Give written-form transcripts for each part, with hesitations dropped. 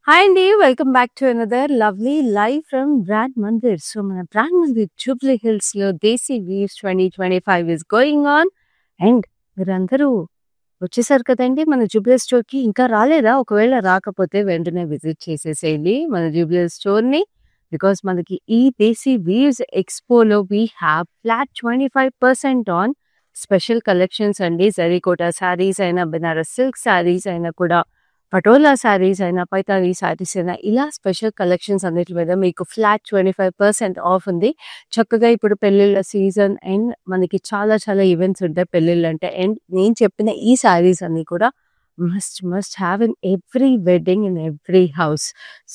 Hi అండి, welcome back to another lovely live from brand Mandir. So మన brand Mandir Jubilee Hills లో desi weaves 2025 is going on. And మీరందరూ వచ్చేసారు కదండి మన జూబ్లీ స్టోర్ కి. ఇంకా రాలేదా? ఒకవేళ రాకపోతే వెంటనే విజిట్ చేసేసేయండి మన జూబ్లీ స్టోర్ ని. బికాస్ మనకి ఈ దేశీ వీవ్స్ ఎక్స్పోలో we have flat 25% on special collections అండి. జరీకోటా శారీస్ అయినా, బెనారస్ సిల్క్ శారీస్ అయినా కూడా, పటోలా శారీస్ అయినా, పైతానీ శారీస్ అయినా, ఇలా స్పెషల్ కలెక్షన్స్ అన్నిటి మీద మీకు ఫ్లాట్ 25% ఆఫ్ ఉంది. చక్కగా ఇప్పుడు పెళ్ళిళ్ళ సీజన్ అండ్ మనకి చాలా చాలా ఈవెంట్స్ ఉంటాయి పెళ్ళిళ్ళు అంటే. అండ్ నేను చెప్పిన ఈ శారీస్ అన్ని కూడా must have in every wedding, in every house.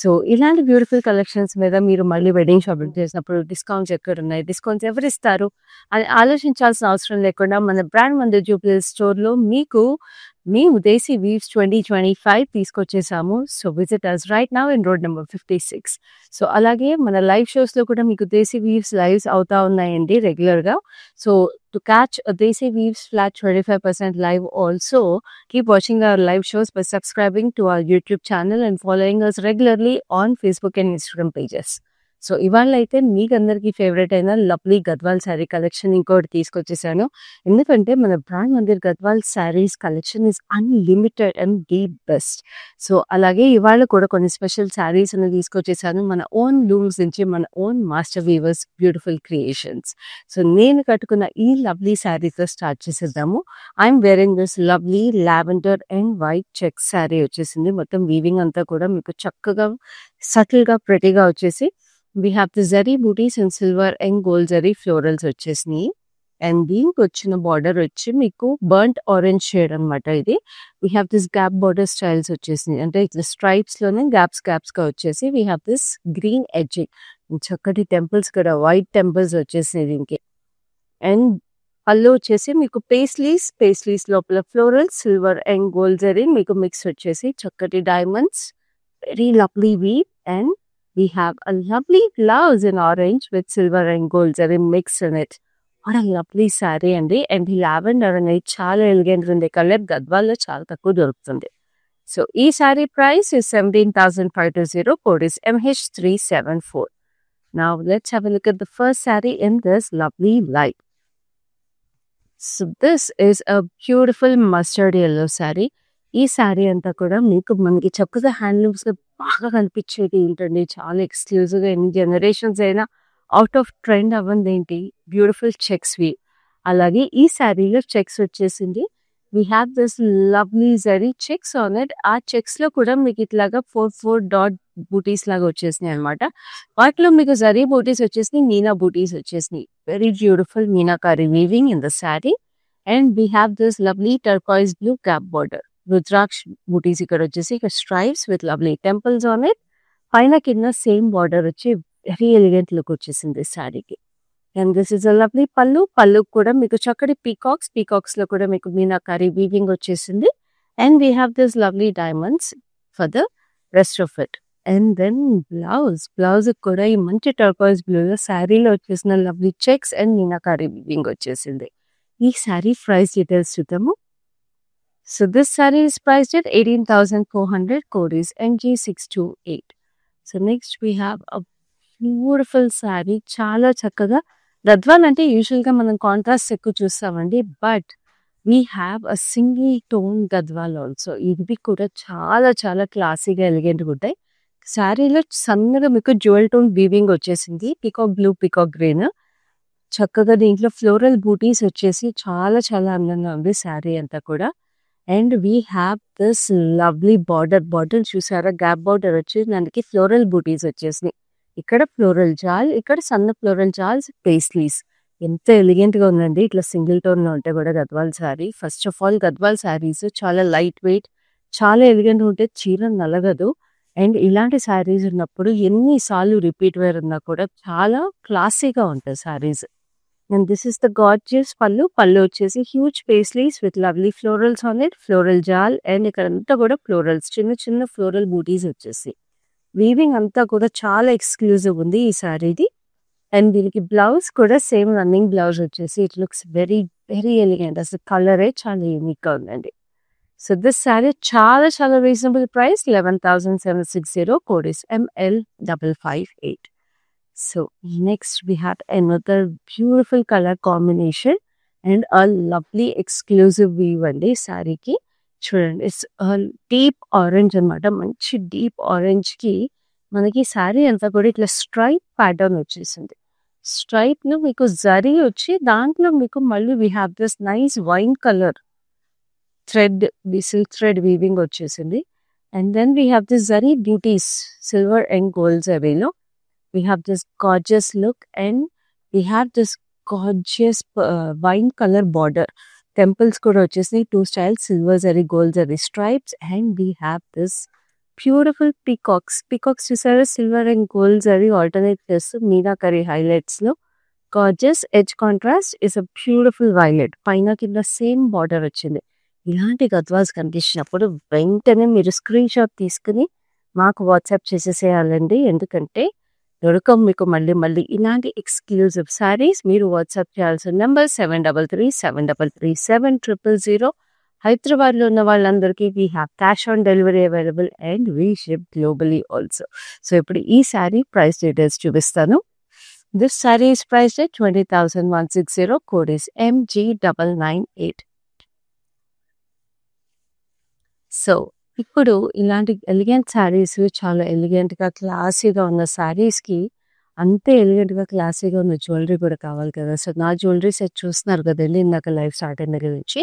So ఇలాంటి బ్యూటిఫుల్ కలెక్షన్స్ మీద మీరు మళ్ళీ వెడ్డింగ్ షాపింగ్ చేసినప్పుడు డిస్కౌంట్స్ ఎక్కడ ఉన్నాయి, డిస్కౌంట్స్ ఎవరు ఇస్తారు అని ఆలోచించాల్సిన అవసరం లేకుండా మన బ్రాండ్ మందిర్ జూబ్లీ స్టోర్లో మీకు మేము దేశీ వీవ్స్ 2025 తీసుకొచ్చేసాము. So visit us right now in road number 56. So అలాగే మన లైవ్ షోస్లో కూడా మీకు దేశీ వీవ్స్ లైవ్స్ అవుతా ఉన్నాయండి రెగ్యులర్గా. So to catch Desi weaves flat 25% live also, keep watching our live shows by subscribing to our YouTube channel and following us regularly on Facebook and Instagram pages. So ఇవాళ అయితే మీకు అందరికీ favourite అయిన lovely Gadwal sari collection ఇంకోటి తీసుకొచ్చేసాను. ఎందుకంటే మన brand Mandir Gadwal saris collection is unlimited and the best. So అలాగే ఇవాళ కూడా కొన్ని స్పెషల్ శారీస్ అని తీసుకొచ్చేసాను మన ఓన్ లూమ్స్ నుంచి, మన own master weavers beautiful creations. So నేను కట్టుకున్న ఈ లవ్లీ శారీతో స్టార్ట్ చేసేద్దాము. I'm wearing this lovely lavender and white check sari వచ్చేసింది. మొత్తం వీవింగ్ అంతా కూడా మీకు చక్కగా సటిల్గా ప్రెటీగా వచ్చేసి, we have the zari booties and silver and gold zari florals వచ్చేసినాయి. అండ్ దీనికి వచ్చిన బార్డర్ వచ్చి మీకు బర్ంట్ ఆరెంజ్ షేడ్ అనమాట. ఇది we have this gap border styles వచ్చేసినాయి. అంటే ఇట్లా స్ట్రైప్స్ లోనే గ్యాప్స్ గా వచ్చేసి we have this green edging, చక్కటి టెంపుల్స్ కూడా వైట్ టెంపుల్స్ వచ్చేసినాయి దీనికి. అండ్ పళ్ళు వచ్చేసి మీకు పేస్లీస్ లోపల floral silver and gold zari మీకు మిక్స్ వచ్చేసి చక్కటి diamonds, very lovely weave. And we have a lovely blouse in orange with silver and gold zari mix in it. What a lovely saree అండి. And ఈ lavender అనేది చాలా elegant ఉంది. Colour గద్వాల్లో చాలా తక్కువ దొరుకుతుంది. సో ఈ sari price is 17,520. Code is MH374. Now let's have a look at the first saree in this lovely light. So this is a beautiful mustard yellow saree. ఈ శారీ అంతా కూడా మీకు మనకి చక్కగా హ్యాండ్లూమ్స్ గా బాగా కనిపించేది ఏంటండి, చాలా ఎక్స్క్లూజివ్ గా ఎన్ని జనరేషన్స్ అయినా అవుట్ ఆఫ్ ట్రెండ్ అవ్వంది ఏంటి, బ్యూటిఫుల్ చెక్స్ వి. అలాగే ఈ శారీలో చెక్స్ వచ్చేసింది. We have this lovely zari checks on it. ఆ చెక్స్ లో కూడా మీకు ఇట్లాగా 4 డాట్ బూటీస్ లాగా వచ్చేసినాయి అనమాట. వాటిలో మీకు జరీ బూటీస్ వచ్చేసినాయి, మీనా బూటీస్ వచ్చేసినాయి. Very beautiful meenakari weaving in the sari. And we have this lovely turquoise blue cap border. Rudraksha butis ఇక్కడ వచ్చేసి ఇక్కడ stripes with lovely temples on it. పైన కింద సేమ్ బార్డర్ వచ్చి వెరీ ఎలిగెంట్ లుక్ వచ్చేసింది శారీకి. And this is a lovely pallu కూడా మీకు చక్కటి పీకాక్స్ లో కూడా మీకు మీనాకారి వీవింగ్ వచ్చేసింది. And we have this lovely diamonds for the rest of it. And then blouse కూడా ఈ మంచి టర్కాయిస్ బ్లూ లో శారీలో వచ్చేసిన lovely checks and meenakari weaving వచ్చేసింది. ఈ శారీ ప్రైస్ డీటెయిల్స్ చూద్దాము. So this saree is priced at 18,400. Code is MG628. So next we have a beautiful saree. చాలా చక్కగా గద్వాల్ అంటే యూజువల్ గా మనం కాంట్రాస్ట్ ఎక్కువ చూస్తామండి, but we have a single tone Gadwal also. ఇవి కూడా చాలా చాలా క్లాసీగా ఎలిగెంట్గా ఉంటాయి. శారీలో సన్నగా మీకు జ్యువెల్ టోన్ వీవింగ్ వచ్చేసింది, పీకాక్ బ్లూ పీకాక్ గ్రీన్. చక్కగా దీంట్లో ఫ్లోరల్ బూటీస్ వచ్చేసి చాలా చాలా అందంగా ఉంది శారీ అంతా కూడా. And we have this lovely border చూసారా, గ్యాప్ బార్డర్ వచ్చి దానికి ఫ్లోరల్ బూటీస్ వచ్చేసినాయి. ఇక్కడ ఫ్లోరల్ జాల్, ఇక్కడ సన్న ఫ్లోరల్ జాల్స్, పేస్లీస్. ఎంత ఎలిగెంట్ గా ఉందండి ఇట్లా సింగిల్ టోన్ లో ఉంటే కూడా Gadwal sari. First of all Gadwal saris చాలా లైట్ వెయిట్, చాలా ఎలిగెంట్ ఉంటే చీర నలగదు. అండ్ ఇలాంటి శారీస్ ఉన్నప్పుడు ఎన్నిసార్లు రిపీట్ వేర్ ఉన్నా కూడా చాలా క్లాసీగా ఉంటాయి saris. And this is the gorgeous pallu వచ్చేసి huge paisleys with lovely florals on it, floral jaal. And ఇక్కడ అంతా కూడా ఫ్లోరల్స్, చిన్న ఫ్లోరల్ బూటీస్ వచ్చేసి వీవింగ్ అంతా కూడా చాలా ఎక్స్క్లూజివ్ ఉంది ఈ శారీది. అండ్ దీనికి బ్లౌజ్ కూడా సేమ్ రన్నింగ్ బ్లౌజ్ వచ్చేసి it looks very very elegant. అసలు కలరే చాలా యూనిక్గా ఉందండి. సో దిస్ శారీ చాలా చాలా reasonable price 11,760. Code is ML558. So next we have another beautiful colour combination and a lovely exclusive weave అండి శారీకి. చూడండి, ఇట్స్ డీప్ ఆరెంజ్ అనమాట. మంచి డీప్ ఆరెంజ్కి మనకి శారీ అంతా కూడా ఇట్లా స్ట్రైప్ ప్యాటర్న్ వచ్చేసింది. స్ట్రైప్లో మీకు జరీ వచ్చి దాంట్లో మీకు మళ్ళీ we have this nice wine colour thread, silk thread weaving వచ్చేసింది. And then we have this zari beauties silver and gold జరీలో. We have this gorgeous look and we have this gorgeous wine colour border. Temples కూడా వచ్చేసినాయి, 2 styles, silver zari gold zari stripes. And we have this beautiful peacocks. Peacocks చూసారా, silver and gold zari alternate చేస్తూ మీనాకరీ హైలైట్స్లో gorgeous edge contrast is a beautiful violet. పైన కింద same border వచ్చింది. ఇలాంటి గద్వాల్స్ కనిపించినప్పుడు వెంటనే మీరు స్క్రీన్ షాట్ తీసుకుని మాకు వాట్సాప్ చేసేసేయాలండి. ఎందుకంటే దొరకం మీకు మళ్ళీ మళ్ళీ ఇలాంటి ఎక్స్క్లూజివ్ శారీస్. మీరు వాట్సాప్ చేయాల్సిన నెంబర్ 7337337000. హైదరాబాద్లో ఉన్న వాళ్ళందరికీ we have cash on delivery available and we ship globally also. So ఇప్పుడు ఈ శారీ ప్రైస్ డీటెయిల్స్ చూపిస్తాను. This sari is priced at 20,160. Code is MG998. So ఇప్పుడు ఇలాంటి ఎలిగెంట్ శారీస్, చాలా ఎలిగెంట్గా క్లాసీగా ఉన్న శారీస్కి అంతే ఎలిగెంట్గా క్లాసీగా ఉన్న జ్యువెలరీ కూడా కావాలి కదా. సో నా జ్యువెలరీ సెట్ చూస్తున్నారు కదండి ఇందాక లైవ్ స్టార్ట్ అయిన దగ్గర నుంచి.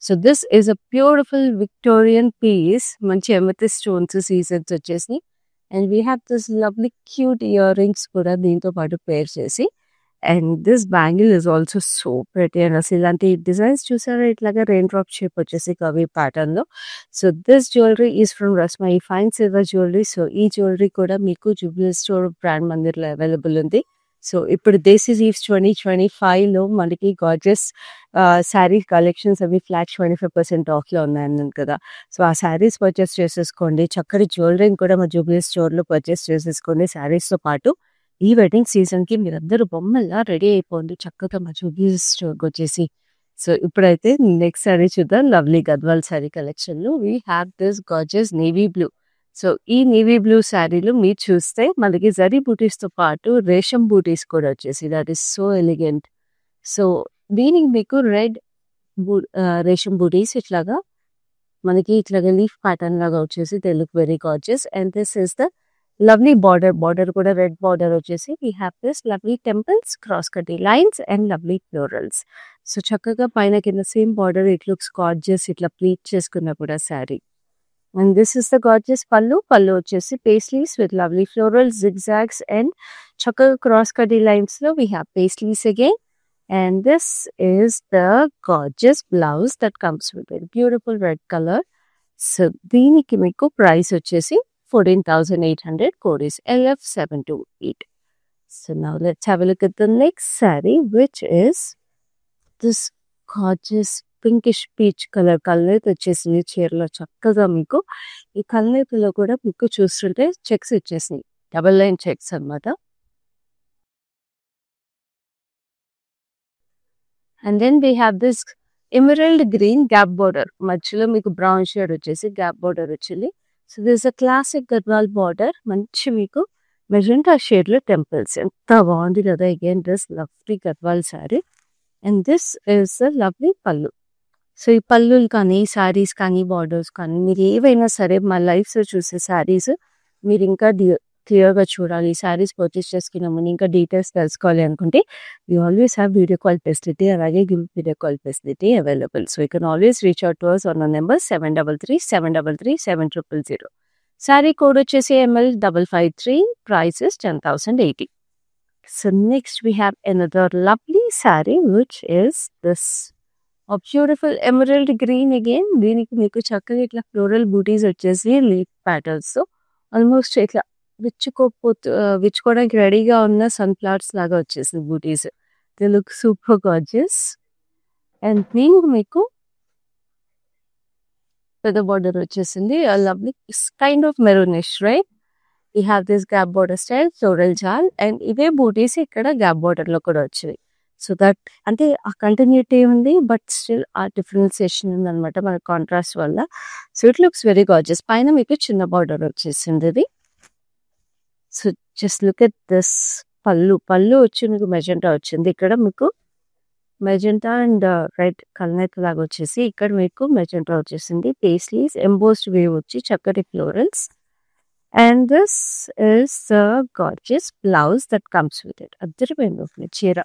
So this is a beautiful Victorian piece. మంచి ఎమెథిస్ట్ స్టోన్స్ సీజన్స్ వచ్చేసి and we have this lovely cute earrings కూడా దీంతో పాటు పేర్ చేసి. And this bangle is also so pretty. And అసలు ఇలాంటి డిజైన్స్ చూసారా, ఇట్లాగా రెయిన్ డ్రాప్ షేప్ వచ్చేసి కవీ ప్యాటర్న్లో. So this jewellery is from Rasma fine silver jewellery. So ఈ జ్యువెలరీ కూడా మీకు జూబ్లీ స్టోర్ బ్రాండ్ మందిర్లో అవైలబుల్ ఉంది. సో ఇప్పుడు దేశీ వీవ్స్ 2025లో మనకి గార్జియస్ శారీ కలెక్షన్స్ అవి ఫ్లాట్ 25% ఆఫ్లో ఉన్నాయన్నాను కదా. సో ఆ శారీస్ పర్చేస్ చేసేసుకోండి. చక్కటి జ్యువెలరీని కూడా మా జూబ్లీ స్టోర్లో పర్చేస్ చేసేసుకోండి. శారీస్తో పాటు ఈ వెడ్డింగ్ సీజన్కి మీరందరూ బొమ్మల్లా రెడీ అయిపోండి చక్కగా మా జూబ్లీ స్టోర్కి వచ్చేసి. సో ఇప్పుడైతే నెక్స్ట్ శారీ చూద్దాం. లవ్లీ గద్వాల్ శారీ కలెక్షన్లో we have this gorgeous navy blue. So ఈ నేవీ బ్లూ శారీలు మీరు చూస్తే మనకి జరీ బూటీస్తో పాటు రేషం బూటీస్ కూడా వచ్చేసి that is so elegant. So దీనికి మీకు రెడ్ రేషం బూటీస్ ఇట్లాగా మనకి ఇట్లాగా లీఫ్ ప్యాటర్న్ లాగా వచ్చేసి they look very gorgeous. And this is the lovely border కూడా రెడ్ బార్డర్ వచ్చేసి we have this lovely temples, cross kati lines and lovely florals. So చక్కగా పైన కింద same border it looks gorgeous ఇట్లా ప్లీట్ చేసుకున్న కూడా sari. And this is the gorgeous pallu వచ్చేసి paisleys with lovely floral zigzags and చక్కగా క్రాస్ కటీ లైన్స్లో we have paisleys again. And this is the gorgeous blouse that comes with very beautiful red colour. So దీనికి మీకు price వచ్చేసి 14,800. code is LF728. So now let's have a look at the next saree, which is this gorgeous pinkish peach color. Colour వచ్చేసింది చీరలో చక్కగా. మీకు ఈ కలర్లో కూడా మీకు చూస్తుంటే చెక్స్ వచ్చేసినాయి, డబల్ లైన్ చెక్స్ అనమాట. And then we have this emerald green gap border. మధ్యలో మీకు బ్రౌన్ షేడ్ వచ్చేసి గ్యాప్ బార్డర్ వచ్చింది. So this a classic Gadwal border. మంచి మీకు మెజెంటా షేడ్లో టెంపుల్స్. ఎంత బాగుంది కదా. Again this lovely Gadwal sari. And this is the lovely pallu. సో ఈ పళ్ళులు కానీ శారీస్ కానీ బార్డర్స్ కానీ మీరు ఏవైనా సరే మా లైఫ్లో చూసే శారీస్ మీరు ఇంకా క్లియర్గా చూడాలి, శారీస్ పర్చేస్ చేసుకునే ముందు ఇంకా డీటెయిల్స్ తెలుసుకోవాలి అనుకుంటే we always have video call facility, అలాగే video call facility available. So you can always reach out to us on our number 7337337000. Sari code వచ్చేసి ML553. Price is 10,080. So next we have another lovely sari which is this beautiful emerald green again. దీనికి మీకు చక్కగా ఇట్లా floral booties వచ్చేసి leaf patterns almost ఇట్లా విచ్చుకోవడానికి రెడీగా ఉన్న సన్ఫ్లవర్స్ లాగా వచ్చేసింది butis. They look super gorgeous. And దీనికి మీకు పెద్ద బార్డర్ వచ్చేసింది. Lovely kind of maroonish right. we have this gap border style floral jal and ఇవే బూటీస్ ఇక్కడ గ్యాప్ బోర్డర్ లో కూడా వచ్చాయి. సో దట్ అంటే ఆ కంటిన్యూటీ ఉంది బట్ స్టిల్ ఆ డిఫరెన్సియేషన్ ఉంది అనమాట మన కాంట్రాస్ట్ వల్ల. So it looks very gorgeous. పైన మీకు చిన్న బార్డర్ వచ్చేసింది ఇది. So just look at this పళ్ళు వచ్చి మీకు మెజెంటా వచ్చింది. ఇక్కడ మీకు మెజెంటా అండ్ రెడ్ కల్నేత లాగా వచ్చేసి ఇక్కడ మీకు మెజెంటా వచ్చేసింది. పేస్లీస్ ఎంబోస్డ్ వేవ్ వచ్చి చక్కటి florals. And this is the gorgeous blouse that comes with it. అద్దరిపోయింది చీర.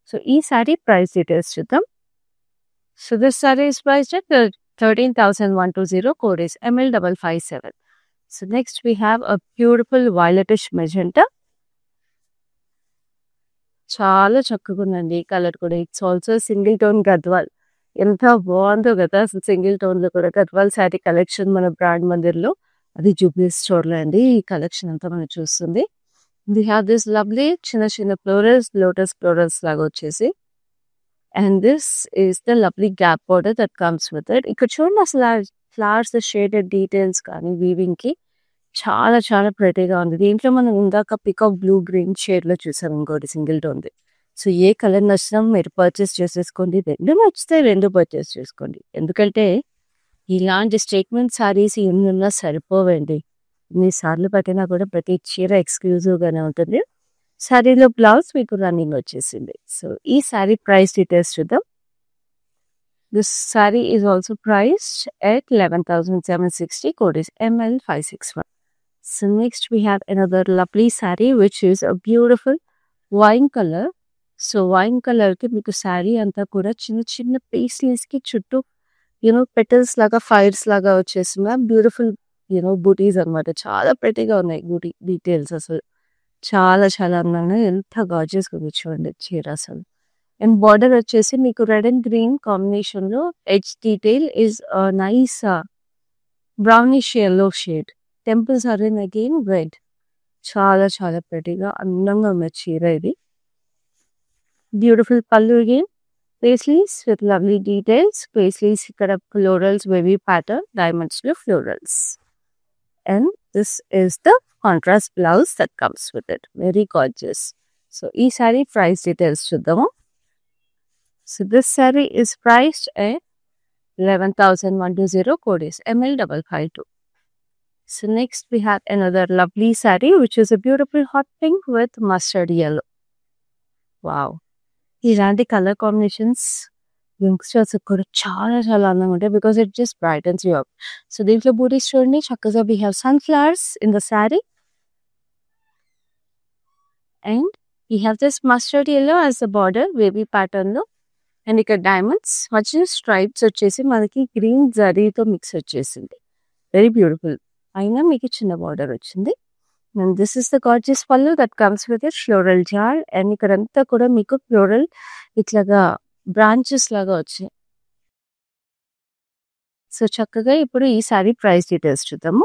సో ఈ సారీ ప్రైస్ డీటెయిల్స్ చూద్దాం. So this sorry is priced at 13,120. Code is ML557. So next we have a beautiful violetish magenta. చాలా చక్కగా ఉందండి ఈ colour కూడా. It's also single tone Gadwal. ఎంత బాగుందో కదా అసలు సింగిల్ టోన్ లో కూడా. గద్వాల్ శారీ కలెక్షన్ మన బ్రాండ్ మందిర్లో, అది జూబ్లీ స్టోర్ లో అండి ఈ కలెక్షన్ అంతా మనం చూస్తుంది. వి హ్యావ్ దిస్ లవ్లీ చిన్న చిన్న ఫ్లోరల్స్, లోటస్ ఫ్లోరల్స్ లాగా వచ్చేసి. And this is the lovely gap border that comes with it. ఇక్కడ చూడండి అసలు ఆ ఫ్లవర్స్ షేడెడ్ డీటెయిల్స్ కానీ వీవింగ్ కి చాలా చాలా ప్రెటీగా ఉంది. దీంట్లో మనం ఇందాక పికాక్ బ్లూ గ్రీన్ షేడ్ లో చూసాం ఇంకోటి సింగిల్ టోన్ది. సో ఏ కలర్ నచ్చినా మీరు పర్చేస్ చేసేసుకోండి. రెండు నచ్చితే రెండు పర్చేస్ చేసుకోండి. ఎందుకంటే ఇలాంటి స్టేట్మెంట్ సారీస్ ఎన్ని ఉన్నా సరిపోవండి. ఎన్నిసార్లు పట్టినా కూడా ప్రతి చీర ఎక్స్క్లూజివ్ గానే ఉంటుంది. సారీలో బ్లౌజ్ మీకు రన్నింగ్ వచ్చేసింది. సో ఈ సారీ ప్రైస్ డీటెయిల్స్ చూద్దాం. This sorry is also priced at 11,760. Code is ML561. So next we have another lovely saree which is a beautiful wine color. So wine colour కి మీకు sorry అంతా కూడా చిన్న చిన్న పేస్లీస్ కి చుట్టూ పెటల్స్ లాగా ఫైర్స్ లాగా వచ్చేసిన బ్యూటిఫుల్ బూటీస్ అనమాట. చాలా ప్రెటీగా ఉన్నాయి బూటీ డీటెయిల్స్. అసలు చాలా చాలా అందంగా ఎంత గార్జియస్ గా చూడండి చీర అసలు. అండ్ బార్డర్ వచ్చేసి మీకు రెడ్ అండ్ గ్రీన్ కాంబినేషన్ లో edge detail is nice brownish yellow shade. Temples are in again red. చాలా చాలా ప్రెటీగా అందంగా ఉన్న చీర ఇది. Beautiful pallu again. Paisleys with lovely details. Paisleys ikkada florals, wavy pattern, diamonds to florals. And this is the contrast blouse that comes with it. Very gorgeous. So, ee saree price details chuddam. So, this saree is priced at 11,120. Code is ML552. So, next we have another lovely saree which is a beautiful hot pink with mustard yellow. Wow. ఇలాంటి colour combinations youngsters కూడా చాలా చాలా అందంగా ఉంటాయి because it just brightens you up. So దీంట్లో బూటీస్ చూడండి చక్కగా we have sunflowers in the sari and we have this mustard yellow as the border wavy pattern లో. అండ్ ఇక్కడ డైమండ్స్ మధ్య స్ట్రైప్స్ వచ్చేసి మనకి గ్రీన్ జరీతో మిక్స్ వచ్చేసింది. Very beautiful. అయినా మీకు చిన్న బార్డర్ వచ్చింది. And this is the gorgeous pallu that comes with a floral jar. And ikkadanతా కూడా మీకు ఫ్లోరల్ ఇట్లాగా బ్రాంచెస్ లాగా వచ్చాయి. సో చక్కగా ఇప్పుడు ఈ సారీ ప్రైస్ డీటెయిల్స్ చూద్దాము.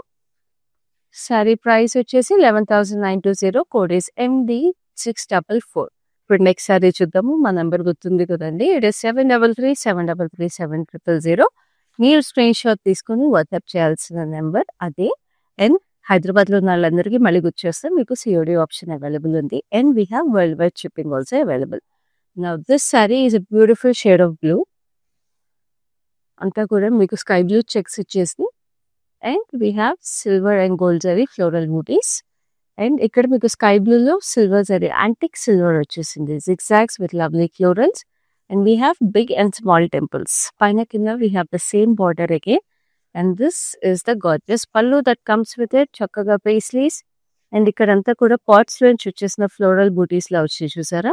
సారీ ప్రైస్ వచ్చేసి 11,920. Code is MD644. ఇప్పుడు నెక్స్ట్ సారీ చూద్దాము. మా నెంబర్ గుర్తుంది కదండి. It is 7337337000. మీరు స్క్రీన్ షాట్ తీసుకుని వాట్సాప్ చేయాల్సిన నెంబర్ అదే. అండ్ హైదరాబాద్ లో ఉన్న వాళ్ళందరికీ మళ్ళీ గుర్చేస్తే మీకు సిఓడి ఆప్షన్ అవైలబుల్ ఉంది. And we have world wide shipping also available. Now this sorry is a beautiful shade of blue. అంతా కూడా మీకు స్కై బ్లూ చెక్స్ ఇచ్చేసి and we have silver and gold zari floral booties. And ఇక్కడ మీకు sky బ్లూలో silver zari antique silver వచ్చేసింది. Zigzags with lovely florals. And we have big and small temples. పైన కింద we have the same border again. And this is the gorgeous pallu that comes with it. చక్కగా paisleys and ఇక్కడంతా కూడా pots నుంచి వచ్చేసిన floral బూటీస్ లా వచ్చి చూసారా.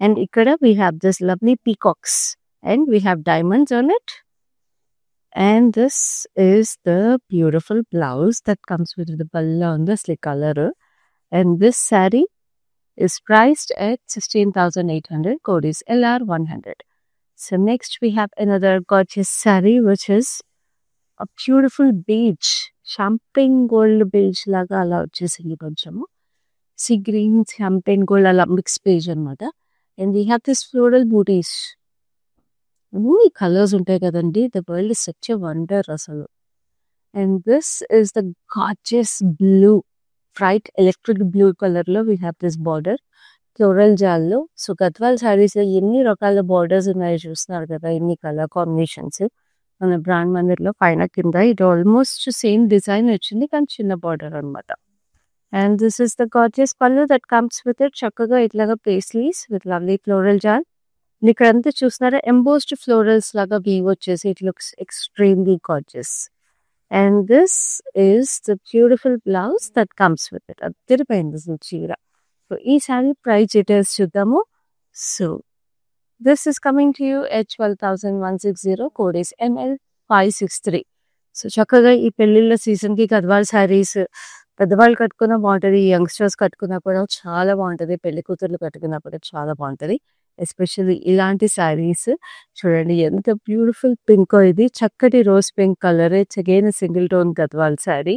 And ఇక్కడ we have this lovely peacocks and we have diamonds on it. And this is the beautiful blouse that comes with the Palla ఉంది అసలు colour. And this sari is priced at 16,800. Code is LR100. So next we have another gorgeous saree which is a beautiful beige, champagne gold beige laga ala vachesindi konchemu. Sea green, champagne gold ala mix beige anamata. And we have this floral booties. Many colors untai kadandi. The world is such a wonder asalu. And this is the gorgeous blue. Bright electric blue colour లో we have this border floral జాల్లో. So Gadwal saris లో ఎన్ని రకాల borders ఉన్నాయో చూస్తున్నారు కదా, ఎన్ని colour combinations. మన బ్రాండ్ మందిర్ లో పైన కింద ఇది ఆల్మోస్ట్ సేమ్ డిజైన్ వచ్చింది కానీ చిన్న బార్డర్ అనమాట. And this is the gorgeous pallu that comes with it. చక్కగా ఇట్లాగా పేస్లీస్ విత్ లవ్లీ ఫ్లోరల్ జాల్. ఇక్కడంతా చూస్తున్నారా ఎంబోస్డ్ ఫ్లోరల్స్ లాగా వీవ్ వచ్చేసి it looks extremely gorgeous. And this is the beautiful blouse that comes with it. అదిరిపోయింది అసలు చీర. సో ఈ శారీ ప్రైస్ డీటెయిల్స్ చూద్దాము. So this is coming to you at 12,160. Code is ML563. So చక్కగా ఈ పెళ్లిళ్ళ సీజన్ కి గద్వాల్ శారీస్ పెద్దవాళ్ళు కట్టుకున్న బాగుంటది, యంగ్స్టర్స్ కట్టుకున్నా కూడా చాలా బాగుంటది, పెళ్లి కూతుర్లు కట్టుకున్నా కూడా చాలా బాగుంటది. ఎస్పెషల్లీ ఇలాంటి శారీస్ చూడండి ఎంత బ్యూటిఫుల్ పింక్. ఇది చక్కటి rose pink colour. It's again single tone Gadwal sari.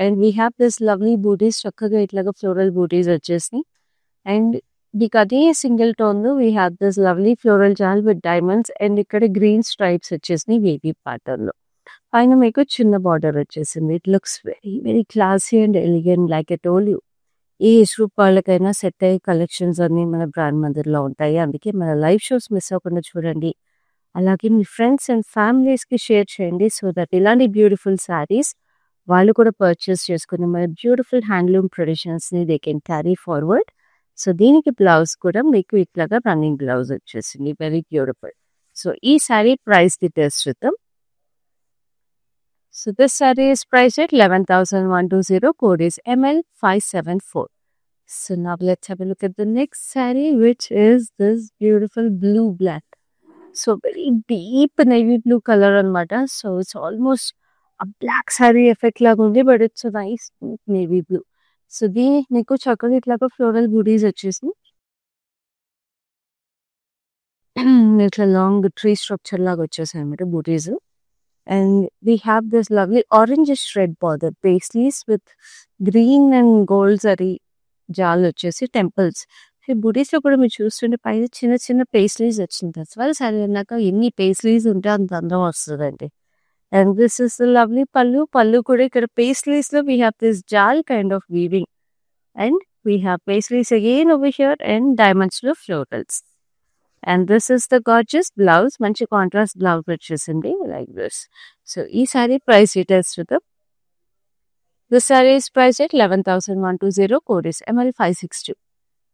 And we have this lovely booties. చక్కగా ఇట్లాగా ఫ్లోరల్ బూటీస్ వచ్చేసి అండ్ మీకు అదే సింగిల్ టోన్ లో we have this lovely floral jaal with diamonds. And ఇక్కడ గ్రీన్ స్ట్రైప్స్ వచ్చేసినాయి వేవీ ప్యాటర్న్ లో. పైన మీకు చిన్న బార్డర్ వచ్చేసింది. It looks very very classy and elegant. Like I told you, ఏ ఏజ్ గ్రూప్ వాళ్ళకైనా సెట్ అయ్యే కలెక్షన్స్ అన్ని మన బ్రాండ్ మందిర్లో ఉంటాయి. అందుకే మన లైవ్ షోస్ మిస్ అవ్వకుండా చూడండి. అలాగే మీ ఫ్రెండ్స్ అండ్ ఫ్యామిలీస్కి షేర్ చేయండి సో దట్ ఇలాంటి బ్యూటిఫుల్ శారీస్ వాళ్ళు కూడా పర్చేస్ చేసుకుని మన బ్యూటిఫుల్ హ్యాండ్లూమ్ ట్రెడిషన్స్ని they can carry forward. So దీనికి బ్లౌజ్ కూడా మీకు ఇట్లాగా రన్నింగ్ బ్లౌజ్ వచ్చేసింది. Very beautiful. సో ఈ శారీ ప్రైస్ డీటెయిల్స్ చూద్దాం. So this saree is priced at 11,120. Code is ML574. So now let's have a look at the next saree, which is this beautiful blue black. So very deep navy blue color anamata. So it's almost a black saree effect laga undi, but it's a nice navy blue. So దీనికి నీకు చక్కగా ఇట్లాగా floral booties వచ్చేసి ఇట్లా long tree structure లాగా వచ్చేసాయి అనమాట బూటీస్. And we have this lovely orange red border paisleys with green and gold zari జాల్ వచ్చేసి టెంపుల్స్. ఈ బుటీస్ లో కూడా మీరు చూస్తుంటే పైన చిన్న చిన్న పేస్లీస్ వచ్చింది. అసలు సరే అన్నాక ఎన్ని పేస్లీస్ ఉంటే అంత అందం వస్తుందండి. అండ్ దిస్ ఇస్ లవ్లీ పళ్ళు. పళ్ళు కూడా ఇక్కడ పేస్లీస్ లో we have this jaal kind of weaving and we have paisleys again over here and diamonds లో florals. And this is the gorgeous blouse. మంచి కాంట్రాస్ట్ బ్లౌజ్ వచ్చేసింది లైక్ దిస్. సో ఈ sari price details చూద్దాం. This saree is priced at 11,120. Code is ML562.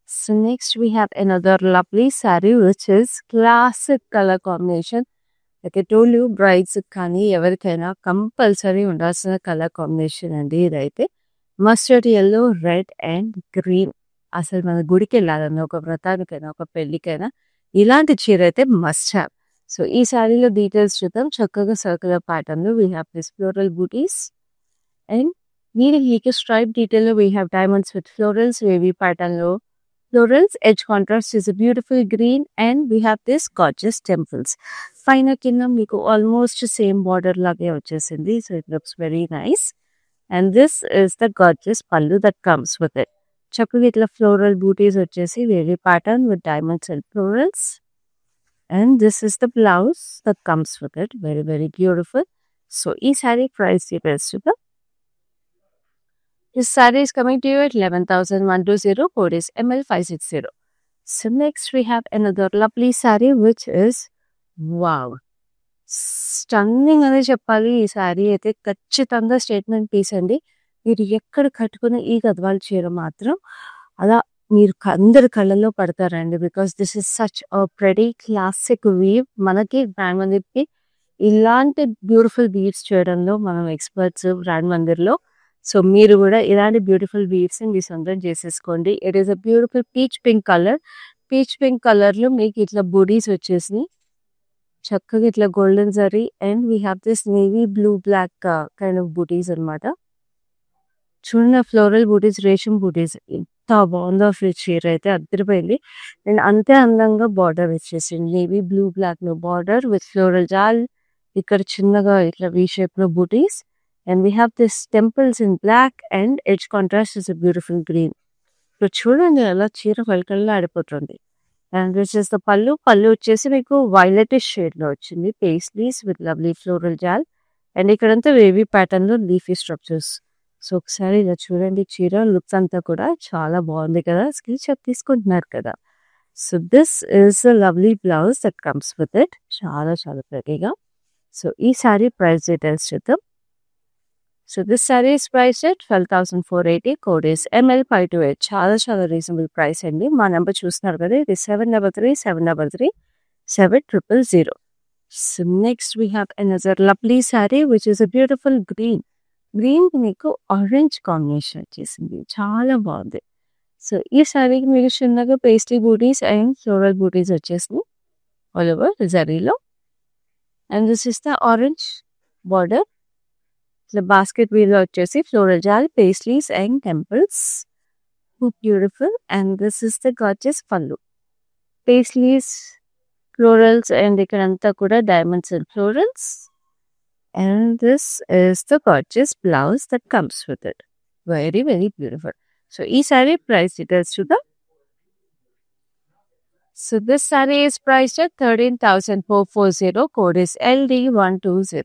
So next we have another lovely saree which is classic color combination. Like I told you, brides కానీ ఎవరికైనా compulsory ఉండాల్సిన colour combination అండి ఇదైతే. Mustard yellow, red and green. అసలు మన గుడికి వెళ్ళాలన్నా, ఒక వ్రతానికైనా, ఒక పెళ్లికైనా ఇలాంటి చీర అయితే మస్ట్ హ్యావ్. సో ఈ శారీలో డీటెయిల్స్ చూద్దాం. చక్కగా సర్కులర్ ప్యాటర్న్ లో we have this floral booties and మీకు స్ట్రైప్ డీటెయిల్ లో we have diamonds with florals. Wavy pattern లో florals. Edge contrast is a beautiful green and we have this gorgeous temples. పైన కింద మీకు almost same border లాగే వచ్చేసింది. So it looks very nice. And this is the gorgeous pallu that comes with it. చక్కగా ఇట్లా floral booties వచ్చేసి wavy pattern with diamonds and florals. And this is the blouse that comes with it. Very very beautiful. So ఈ sari price details చూద్దాం. This saree is coming to you at 11,120. Code is ML560. So next we have another lovely saree which is wow. Stunning అనే చెప్పాలి. ఈ శారీ అయితే ఖచ్చితంగా statement piece అండి. మీరు ఎక్కడ కట్టుకున్న ఈ గద్వాల్ చీర మాత్రం అలా మీరు అందరి కళ్ళల్లో పడతారండి. Because this is such a pretty classic weave. మనకి బ్రాండ్ మందిర్కి ఇలాంటి బ్యూటిఫుల్ వీవ్స్ చేయడంలో మనం ఎక్స్పర్ట్స్ బ్రాండ్ మందిర్లో. సో మీరు కూడా ఇలాంటి బ్యూటిఫుల్ వీవ్స్ మీ సొంతం చేసేసుకోండి. It is a beautiful peach pink colour. Peach pink colour లో మీకు ఇట్లా బూటీస్ వచ్చేసినాయి. చక్కగా ఇట్లా golden zari and we have this navy blue black kind of booties అనమాట. చూడండి ఫ్లోరల్ బూటీస్, రేషం బూటీస్ ఎంత బాగుందో. చీర అయితే అద్దరిపోయింది. అండ్ అంతే అందంగా బార్డర్ వచ్చేసింది. నేవీ బ్లూ బ్లాక్ లో బార్డర్ విత్ ఫ్లోరల్ జాల్. ఇక్కడ చిన్నగా ఇట్లా వీ షేప్ లో బూటీస్. And we have this temples in black and edge contrast is a beautiful green. So చూడండి అలా చీర కళ్ళకల్లా ఆడిపోతుంది. And this is the pallu. Pallu వచ్చేసి మీకు వైలెటిష్ షేడ్ లో వచ్చింది. Paisleys with lovely floral jaal. And ఇక్కడంతా వేవీ ప్యాటర్న్ లో లీఫీ స్ట్రక్చర్స్. సో ఒకసారి ఇలా చూడండి, చీర లుక్స్ అంతా కూడా చాలా బాగుంది కదా, స్క్రీన్ షాట్ తీసుకుంటున్నారు కదా. So this is a lovely blouse that comes with it, చాలా చాలా ప్రెటీగా. సో ఈ సారీ ప్రైస్ డీటెయిల్స్ చూద్దాం. So this sari is price at 12,480, code is ML528. చాలా చాలా రీజనబుల్ ప్రైస్ అండి. మా నెంబర్ చూస్తున్నారు కదా, ఇది 733-733-7000. So next we have another lovely saree which is a beautiful green. Green మీకు ఆరెంజ్ కాంబినేషన్ వచ్చేసింది, చాలా బాగుంది. సో ఈ సారీకి మీకు చిన్నగా pastry booties and floral booties వచ్చేసింది ఆల్ ఓవర్ జరీలో. And this is the orange border. ఇట్లా బాస్కెట్ వీల్లో వచ్చేసి floral jaal, pastries and temples, beautiful. And this is the gorgeous pallu, pastries, florals and ఇక్కడంతా కూడా diamonds and florals. And this is the gorgeous blouse that comes with it. Very, very beautiful. So, this saree price details to the. So, this saree is priced at 13,440. Code is LD120.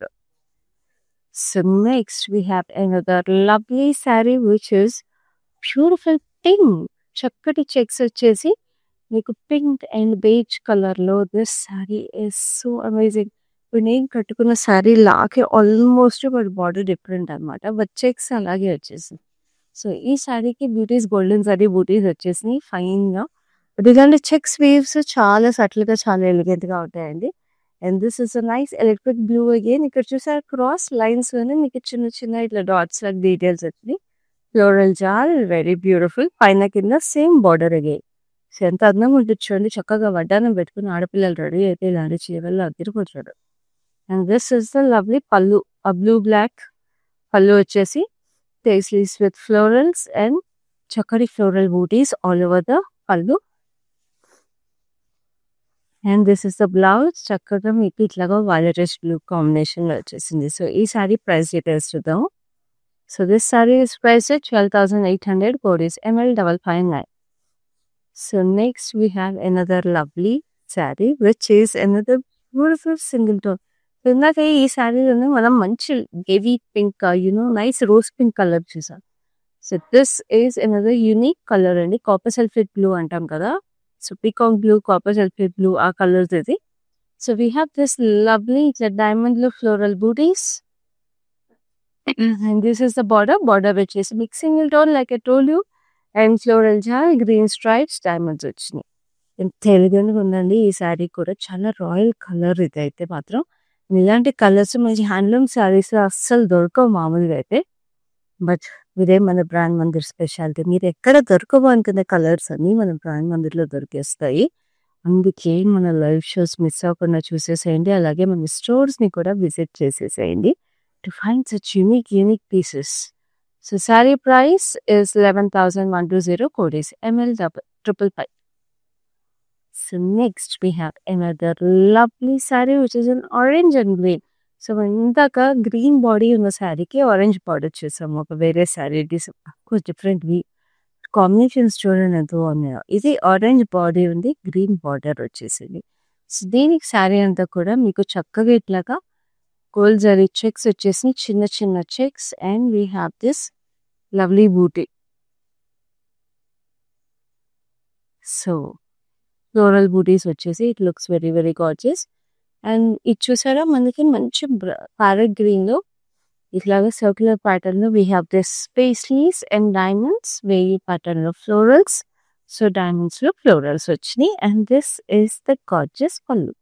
So, next we have another lovely saree which is beautiful pink. Chakkati checks వచ్చేసి మీకు pink and beige colour లో. This sari is so amazing. ఇప్పుడు నేను కట్టుకున్న శారీ లాగే almost but border different అనమాట, but checks అలాగే వచ్చేసింది. సో ఈ శారీకి బ్యూటీస్ గోల్డెన్ సారీ బూటీస్ వచ్చేసినాయి ఫైన్గా. బట్ ఇలాంటి చెక్స్ వేవ్స్ చాలా సటిల్గా చాలా ఎలిగెంట్గా ఉంటాయండి. And this is a nice electric blue again. ఇక్కడ చూసారు క్రాస్ లైన్స్ లోనే మీకు చిన్న చిన్న ఇట్లా డాట్స్ లాగా డీటెయిల్స్ వచ్చినాయి. ఫ్లోరల్ జాల్, వెరీ బ్యూటిఫుల్. పైన కింద సేమ్ బార్డర్ అగైన్. సో ఎంత అందంగా ఉంటుంది చూడండి, చక్కగా వడ్డానం పెట్టుకుని ఆడపిల్లలు రెడీ అయితే ఇలాంటి చీరల్లో అదిరిపోతాడు. And this is the lovely pallu, ఆ బ్లూ బ్లాక్ పళ్ళు వచ్చేసి పేస్ట్రీస్ విత్ ఫ్లోరల్స్ అండ్ చక్కటి floral booties all over the pallu. And this is the blouse, చక్కగా మీకు ఇట్లాగా వైలెటిష్ బ్లూ కాంబినేషన్ వచ్చేసింది. సో ఈ సారీ ప్రైస్ డీటెయిల్స్ చూద్దాం. So this sari is price 12,800, code is ML559. So next we have another lovely saree which is another beautiful single tone. ఇందాక ఈ శారీలోనే మనం మంచి heavy pink, nice rose pink colour చూసాం. So this is another unique colour అండి, copper sulphate blue అంటాం కదా. So peacock blue, copper sulphate blue, ఆ కలర్స్ ఇది. So we have this lovely ఇట్లా డైమండ్ లో floral booties. And this is the border వచ్చేసి mixing tone like I told you. And floral jaal, green stripes, diamonds వచ్చినాయి. ఎంత ఎలిగెంట్గా ఉందండి ఈ శారీ కూడా, చాలా రాయల్ కలర్ ఇది అయితే మాత్రం. ఇలాంటి కలర్స్ మంచి హ్యాండ్లూమ్ శారీస్ అస్సలు దొరకవు మామూలుగా అయితే, బట్ ఇదే మన బ్రాండ్ మందిర్ స్పెషాలిటీ. మీరు ఎక్కడ దొరకవు అనుకునే కలర్స్ అన్ని మన బ్రాండ్ మందిర్లో దొరికేస్తాయి. అందుకే మన లైవ్ షోస్ మిస్ అవ్వకుండా చూసేసేయండి, అలాగే మన స్టోర్స్ని కూడా విజిట్ చేసేసేయండి to find such unique pieces. So sari price is 11,120, code is ML555. So next we have another lovely saree which is in orange and green. So ఇందాక గ్రీన్ బాడీ ఉన్న శారీకి orange border చూసాము ఒక వేరే sari. It is of course different combinations చూడండి ఎంత బాగున్నాయో. ఇది ఆరెంజ్ బాడీ ఉంది, గ్రీన్ బార్డర్ వచ్చేసింది. సో దీనికి శారీ అంతా కూడా మీకు చక్కగా ఇట్లాగా గోల్డ్ జరీ చెక్స్ వచ్చేసి చిన్న చిన్న checks. And we have this lovely booty. So floral booties వచ్చేసి it looks very very gorgeous. And ఇది చూసారా మనకి మంచి ప్యారెట్ గ్రీన్ లో ఇట్లాగా సర్క్యులర్ ప్యాటర్న్ లో we have this pastries and diamonds, wavy pattern లో ఫ్లోరల్స్. సో డైమండ్స్ లో ఫ్లోరల్స్ వచ్చినాయి. And this is the gorgeous pallu.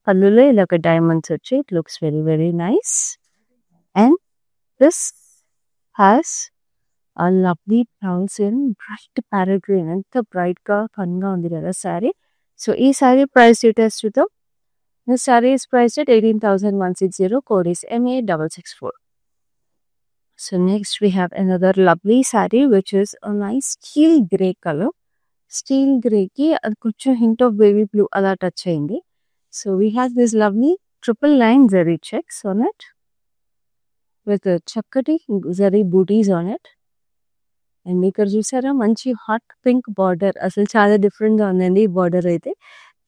పళ్ళులో ఇలా ఒక డైమండ్స్ వచ్చి it looks very very nice. And this has a lovely blouse in bright parrot green. ఎంత bright గా fun గా ఉంది కదా సారీ. సో ఈ సారీ ప్రైస్ డీటెయిల్స్ చూద్దాం. This sari is price at 18,160, code is MA664. So next we have another lovely sari which is a nice steel grey colour. Steel గ్రేకి అది కొంచెం హింట్ ఆఫ్ బేబీ బ్లూ అలా టచ్ అయింది. So we have this lovely triple line zari checks on it with చక్కటి zari booties on it. And ఇక్కడ చూసారా మంచి hot pink border, అసలు చాలా డిఫరెంట్గా ఉందండి ఈ బార్డర్ అయితే.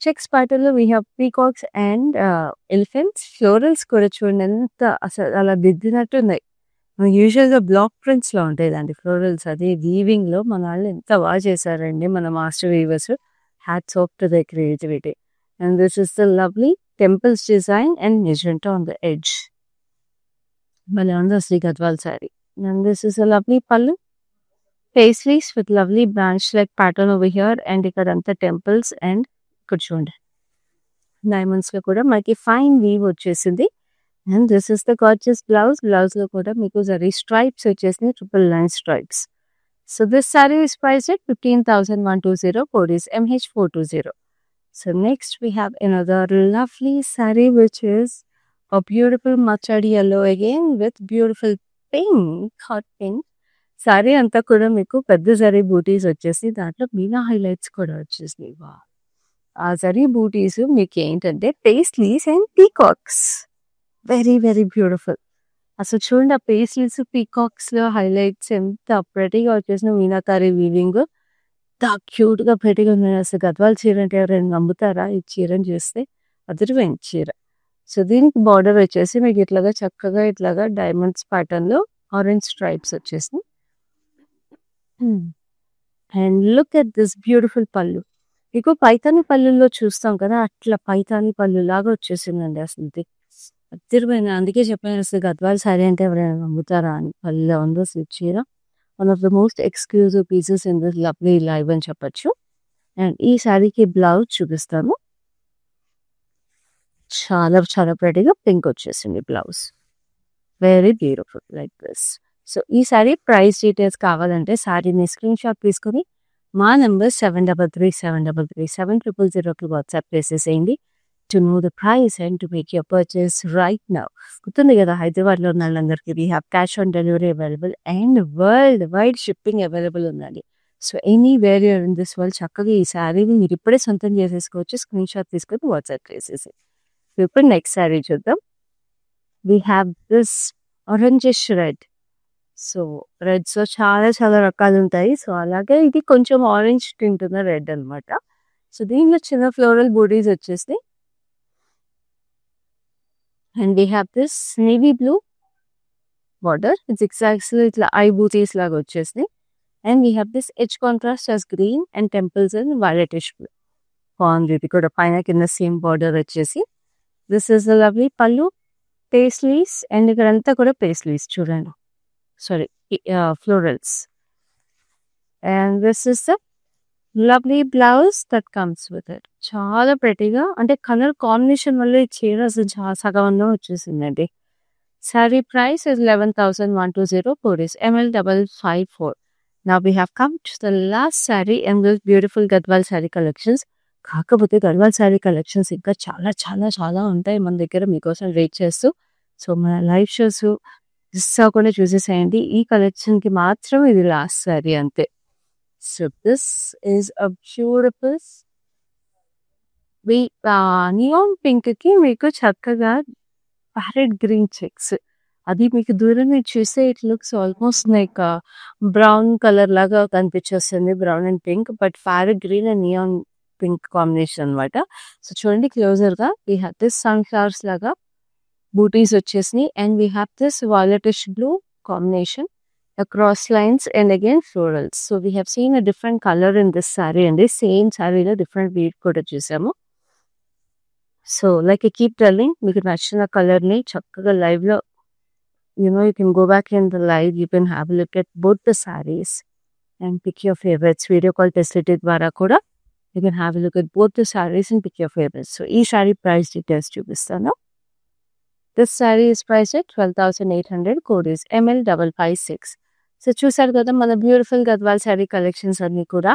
చెక్స్ ప్యాటర్న్ లో we have peacocks and elephants. Florals కూడా చూడండి ఎంత అసలు అలా దిద్దినట్టు ఉన్నాయి. యూజువల్‌గా బ్లాక్ ప్రింట్స్‌లో ఉంటాయిదండి ఫ్లోరల్స్. అది వీవింగ్‌లో మన వాళ్ళు ఎంత బాగా చేశారండి మన master weavers. Hats off to their creativity. And this is the lovely temples design and magenta on the edge. భలే ఉంది అసలు ఈ Gadwal sari. And this is a lovely pallu. Pastries with lovely branch like pattern over here and ఇక్కడంతా temples and ఇక్కడ చూడండి డైమండ్స్‌లో కూడా మనకి ఫైన్ వీవ్ వచ్చేసింది. And this is the gorgeous blouse. బ్లౌజ్‌లో కూడా మీకు జరీ స్ట్రైప్స్ వచ్చేసినాయి. Triple line stripes. So this sorry is priced at 15,120. Code is MH420. So next we have another lovely saree which is a beautiful mustard yellow again with beautiful pink, hot pink. Sorry అంతా కూడా మీకు పెద్ద జరీ బూటీస్ వచ్చేసి దాంట్లో Meena highlights కూడా వచ్చేసినాయి. ఆ జరీ బూటీస్ మీకు ఏంటంటే paisleys and peacocks. Very very beautiful. అసలు చూడండి ఆ పేస్లీస్ పీకాక్స్లో హైలైట్స్ ఎంత ప్రెటీగా వచ్చేసిన మీనాకారి వీవింగ్ ఎంత క్యూట్గా ప్రెటీగా ఉన్నాయి. అసలు గద్వాల్ చీర అంటే ఎవరైనా నమ్ముతారా? ఈ చీరని చూస్తే అదిరిపోయింది చీర. సో దీనికి బార్డర్ వచ్చేసి మీకు ఇట్లాగా చక్కగా ఇట్లాగా డైమండ్స్ ప్యాటర్న్లో ఆరెంజ్ స్ట్రైప్స్ వచ్చేసినాయి. And look at this beautiful పళ్ళు. మీకు పైతాని పళ్ళుల్లో చూస్తాం కదా అట్లా పైతాని పళ్ళు లాగా వచ్చేసిందండి అసలు ఇది అదిరిపోయింది. అందుకే చెప్పాను అసలు గద్వాల్ శారీ అంటే ఎవరైనా నమ్ముతారా అని. పళ్ళులో ఉందో అసలు చీర one of the most exclusive pieces in this lovely live అని చెప్పచ్చు. అండ్ ఈ శారీకి బ్లౌజ్ చూపిస్తాను. చాలా చాలా ప్రెటీగా పింక్ వచ్చేసింది blouse. Very beautiful like this. So ఈ శారీ ప్రైస్ డీటెయిల్స్ కావాలంటే శారీని స్క్రీన్ షాట్ తీసుకొని మా నెంబర్ 7337337000కి వాట్సాప్ చేసేసేయండి to know the price and to make your purchase right now. గుర్తుంది కదా హైదరాబాద్లో ఉన్న వాళ్ళందరికీ we have cash on delivery available and worldwide shipping available ఉందండి. So anywhere you're in this world చక్కగా ఈ శారీని మీరు ఇప్పుడే సొంతం చేసేసుకోవచ్చు. స్క్రీన్ షాట్ తీసుకొని వాట్సాప్ చేసేసి. ఇప్పుడు నెక్స్ట్ శారీ చూద్దాం. We have this orangish red. So రెడ్స్లో చాలా చాలా రకాలు ఉంటాయి. సో అలాగే ఇది కొంచెం ఆరెంజ్ టింట్ ఉన్న రెడ్ అనమాట. సో దీనిలో చిన్న ఫ్లోరల్ బూటీస్ వచ్చేసి and we have this navy blue border. It's exactly ఇట్లా ఐ బూటీస్ లాగా వచ్చేసి and we have this edge contrast as green and temples and violetish blue. బాగుంది ఇది కూడా పైన కింద సేమ్ బార్డర్ వచ్చేసి. దిస్ ఇస్ ద లవ్లీ పళ్ళు పేస్లీస్ అండ్ ఇక్కడంతా కూడా పేస్లీస్ చూడండి. Sorry, florals. And this is the lovely blouse that comes with it. చాలా ప్రెటీగా అంటే కలర్ కాంబినేషన్ వల్ల ఈ చీర అసలు సగంలో వచ్చేసిందండి. Sari price is 11,120. Code is ML554. Now we have come to the last saree in this beautiful Gadwal sari collections. కాకపోతే Gadwal sari collections ఇంకా చాలా చాలా చాలా ఉంటాయి మన దగ్గర మీకోసం వెయిట్ చేస్తూ. సో మన లైవ్ షోస్ మిస్ అవ్వకుండా చూసేసేయండి. ఈ కలెక్షన్కి మాత్రం ఇది లాస్ట్ సారీ అంతే. So this is a beautiful neon పింక్కి మీకు చక్కగా ప్యారెట్ గ్రీన్ చెక్స్. అది మీకు దూరం నుంచి చూస్తే it looks almost like brown colour లాగా కనిపించేస్తుంది. Brown and pink but parrot green and neon pink combination అనమాట. సో చూడండి క్లోజర్గా వీ హ్యావ్ దిస్ సన్ఫ్లవర్స్ లాగా booties వచ్చేసినాయి and we have this violetish blue combination across lines and again florals. So we have seen a different color in this saree and this same saree లో different weave కూడా చూసాము. So like I keep telling మీకు నచ్చిన కలర్ని చక్కగా లైవ్లో you can go back in the live, you can have a look at both the sarees and pick your favorites. Video call facility ద్వారా కూడా you can have a look at both the sarees and pick your favorites. So ఈ saree price details చూపిస్తాను. This saree is priced at 12,800. Code is ML556. So చూసారు కదా మన beautiful Gadwal sari collections అన్నీ కూడా.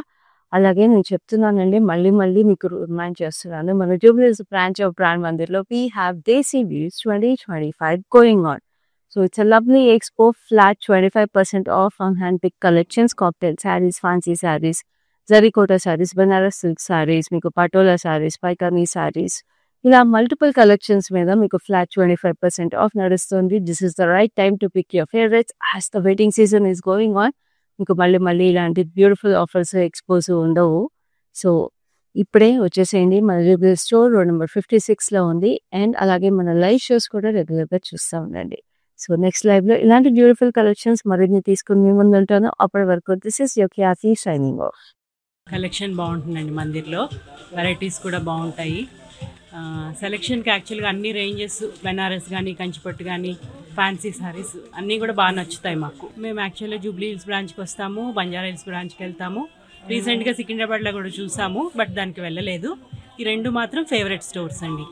అలాగే నేను చెప్తున్నానండి మళ్ళీ మీకు రిమైండ్ చేస్తున్నాను. మన జూబ్లీహిల్స్ బ్రాంచ్ ఆఫ్ బ్రాండ్ మందిర్లో we have Desi weaves 2025 going on. So it's a lovely expo flat 25% off on hand pick collections, cocktail sarees, fancy sarees, zarikota sarees, banaras silk sarees, మీకు పటోలా sarees, పైకానీ sarees, ఇలా multiple collections మీద మీకు flat 25% off నడుస్తుంది. This is the right time to pick your favourites as the waiting season is going on. మీకు మళ్ళీ ఇలాంటి beautiful offers ఎక్స్పోజ్ ఉండవు. సో ఇప్పుడే వచ్చేసేయండి. మన స్టోర్ రోడ్ నెంబర్ 56లో ఉంది. అండ్ అలాగే మన లైవ్ షోస్ కూడా రెగ్యులర్గా చూస్తూ ఉండండి. సో నెక్స్ట్ లైవ్లో ఇలాంటి బ్యూటిఫుల్ కలెక్షన్స్ మరిన్ని తీసుకుని మీ ముందు ఉంటాను. అప్పటి వరకు దిస్ ఇస్ యువర్ క్యాసీ షైనింగ్ ఆఫ్. కలెక్షన్ బాగుంటుందండి మందిర్లో, వెరైటీస్ కూడా బాగుంటాయి. సెలెక్షన్కి యాక్చువల్గా అన్ని రేంజెస్, బెనారస్ కానీ, కంచిపట్టు కానీ, ఫ్యాన్సీ సారీస్ అన్నీ కూడా బాగా నచ్చుతాయి మాకు. మేము యాక్చువల్గా జూబ్లీ హిల్స్ బ్రాంచ్కి వస్తాము, బంజారా హిల్స్ బ్రాంచ్కి వెళ్తాము. రీసెంట్గా సికింద్రాబాద్లో కూడా చూసాము, బట్ దానికి వెళ్ళలేదు. ఈ రెండు మాత్రం ఫేవరెట్ స్టోర్స్ అండి.